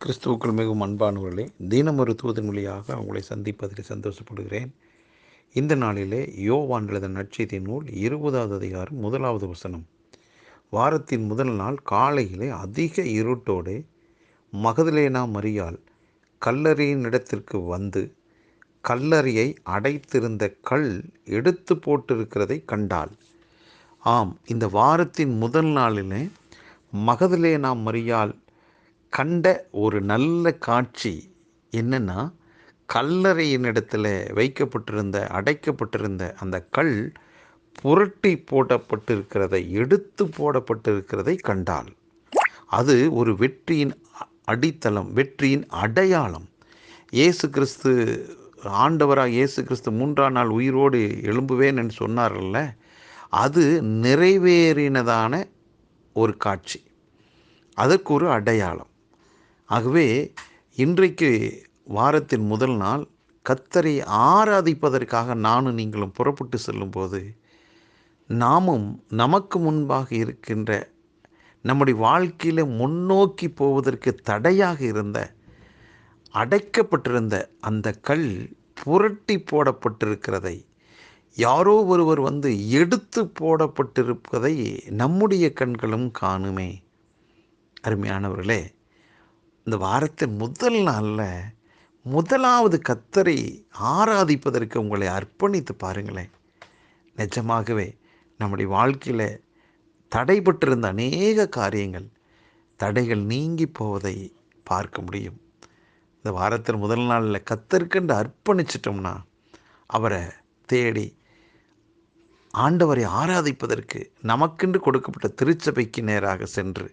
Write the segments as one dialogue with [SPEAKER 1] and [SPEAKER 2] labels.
[SPEAKER 1] கிறிஸ்துவுக்குள் மிகவும் அன்பானவர்களே, தினம் ஒரு தூதன் மொழியாக உங்களை சந்திப்பதில் சந்தோஷப்படுகிறேன். இந்த நாளிலே யோவான் எழுதின நற்செய்தி நூல் 20வது அதிகாரம் 1வது வசனம். வாரத்தின் முதல் நாள் காலையிலே அதிக இருட்டோடு மகதலேனா மரியாள் கல்லறையின் இடத்திற்கு வந்து கல்லறையை அடைத்திருந்த கல் எடுத்து போட்டிருக்கிறதை கண்டாள். ஆம், இந்த வாரத்தின் முதல் நாளிலே மகதலேனா மரியாள் கண்ட ஒரு நல்ல காட்சி என்னென்னா, கல்லறையின் இடத்துல அடைக்கப்பட்டிருந்த அந்த கல் புரட்டி போடப்பட்டிருக்கிறதை, எடுத்து போடப்பட்டிருக்கிறதை கண்டாள். அது ஒரு வெற்றியின் அடித்தளம், வெற்றியின் அடையாளம். ஆண்டவராக இயேசு கிறிஸ்து 3ஆம் நாள் உயிரோடு எழும்புவேன் என்று சொன்னார்ல, அது நிறைவேறினதான ஒரு காட்சி, அதற்கு ஒரு அடையாளம். ஆகவே இன்றைக்கு வாரத்தின் முதல் நாள் கர்த்தரை ஆராதிப்பதற்காக நானும் நீங்களும் புறப்பட்டு செல்லும்போது, நாமும் நமக்கு முன்பாக இருக்கின்ற நம்முடைய வாழ்க்கையில் முன்னோக்கி போவதற்கு தடையாக இருந்த, அடைக்கப்பட்டிருந்த அந்த கல் புரட்டி போடப்பட்டிருக்கிறதை, யாரோ ஒருவர் வந்து எடுத்து போடப்பட்டிருப்பதை நம்முடைய கண்களும் காணுமே. அருமையானவர்களே, இந்த வாரத்தின் முதல் நாளில் முதலாவது கர்த்தரை ஆராதிப்பதற்கு உங்களை அர்ப்பணித்து பாருங்களேன். நிஜமாகவே நம்முடைய வாழ்க்கையில் தடைபட்டிருந்த அநேக காரியங்கள், தடைகள் நீங்கி போவதை பார்க்க முடியும். இந்த வாரத்தின் முதல் நாளில் கர்த்தருக்கென்று அர்ப்பணிச்சிட்டோம்னா, அவரை தேடி ஆண்டவரை ஆராதிப்பதற்கு நமக்கென்று கொடுக்கப்பட்ட திருச்சபைக்கு நேராக சென்று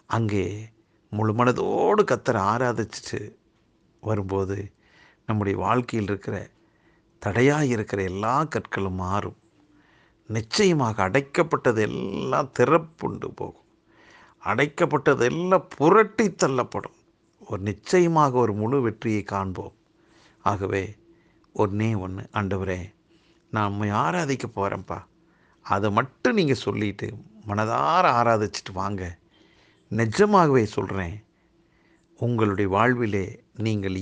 [SPEAKER 1] அங்கே முழு மனதோடு கர்த்தரை ஆராதிச்சுட்டு வரும்போது, நம்முடைய வாழ்க்கையில் இருக்கிற தடையாக இருக்கிற எல்லா கற்களும் மாறும். நிச்சயமாக அடைக்கப்பட்டது எல்லாம் திறப்புண்டு போகும். அடைக்கப்பட்டது எல்லாம் புரட்டி தள்ளப்படும். நிச்சயமாக ஒரு முழு வெற்றியை காண்போம். ஆகவே ஒன்றே ஒன்று, ஆண்டவரே நான் உம்மை ஆராதிக்க போகிறேன்ப்பா, அதை மட்டும் நீங்கள் சொல்லிட்டு மனதார ஆராதிச்சுட்டு வாங்க. நிஜமாகவே சொல்கிறேன், உங்களுடைய வாழ்விலே நீங்கள்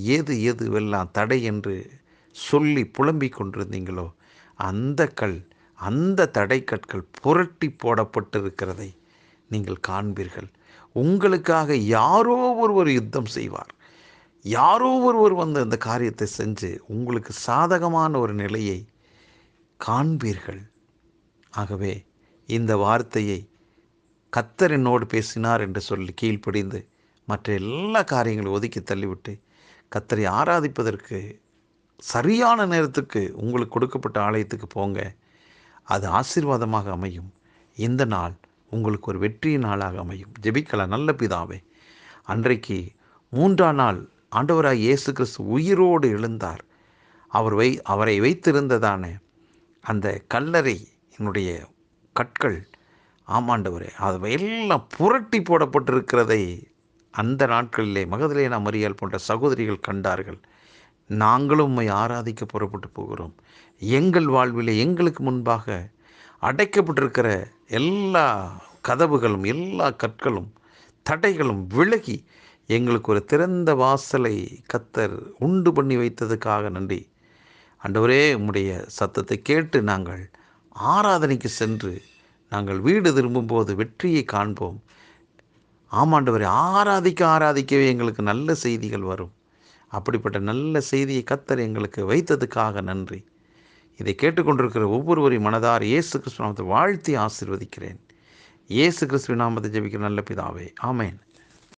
[SPEAKER 1] எதுவெல்லாம் தடை என்று சொல்லி புலம்பிக் கொண்டிருந்தீங்களோ, அந்த தடை கற்கள் புரட்டி போடப்பட்டிருக்கிறதை நீங்கள் காண்பீர்கள். உங்களுக்காக யாரோ ஒருவர் யுத்தம் செய்வார். யாரோ ஒருவர் வந்து அந்த காரியத்தை செஞ்சு உங்களுக்கு சாதகமான ஒரு நிலையை காண்பீர்கள். ஆகவே இந்த வார்த்தையை கர்த்தர் என்னோடு பேசினார் என்று சொல்லி கீழ்ப்படிந்து மற்ற எல்லா காரியங்களையும் ஒதுக்கி தள்ளிவிட்டு கர்த்தரை ஆராதிப்பதற்கு சரியான நேரத்துக்கு உங்களுக்கு கொடுக்கப்பட்ட ஆலயத்துக்கு போங்க. அது ஆசீர்வாதமாக அமையும். இந்த நாள் உங்களுக்கு ஒரு வெற்றியின் நாளாக அமையும். ஜெபிக்கலாம். நல்ல பிதாவே, அன்றைக்கு 3ஆம் நாள் ஆண்டவராக இயேசு கிறிஸ்து உயிரோடு எழுந்தார். அவரை வைத்திருந்ததான அந்த கல்லறை என்னுடைய கற்கள், ஆமாண்டவரே, அவை எல்லாம் புரட்டி போடப்பட்டிருக்கிறதை அந்த நாட்களிலே மகதலேனா மரியாள் போன்ற சகோதரிகள் கண்டார்கள். நாங்களும் உம்மை ஆராதிக்க புறப்பட்டு போகிறோம். எங்கள் வாழ்விலே எங்களுக்கு முன்பாக அடைக்கப்பட்டிருக்கிற எல்லா கதவுகளும், எல்லா கற்களும், தடைகளும் விலகி எங்களுக்கு ஒரு திறந்த வாசலை கர்த்தர் உண்டு பண்ணி வைத்ததுக்காக நன்றி. ஆண்டவரே, உம்முடைய சத்தத்தை கேட்டு நாங்கள் ஆராதனைக்கு சென்று நாங்கள் வீடு திரும்பும்போது வெற்றியை காண்போம். ஆமாண்டவரே, ஆராதிக்கவே எங்களுக்கு நல்ல செய்திகள் வரும். அப்படிப்பட்ட நல்ல செய்தியை கர்த்தர் எங்களுக்கு வைத்ததுக்காக நன்றி. இதை கேட்டுக்கொண்டிருக்கிற ஒவ்வொருவரையும் மனதார் இயேசு கிறிஸ்துவின் நாமத்தில் வாழ்த்தி ஆசீர்வதிக்கிறேன். இயேசு கிறிஸ்துவின் நாமத்தை ஜெபிக்கிற நல்ல பிதாவே, ஆமென்.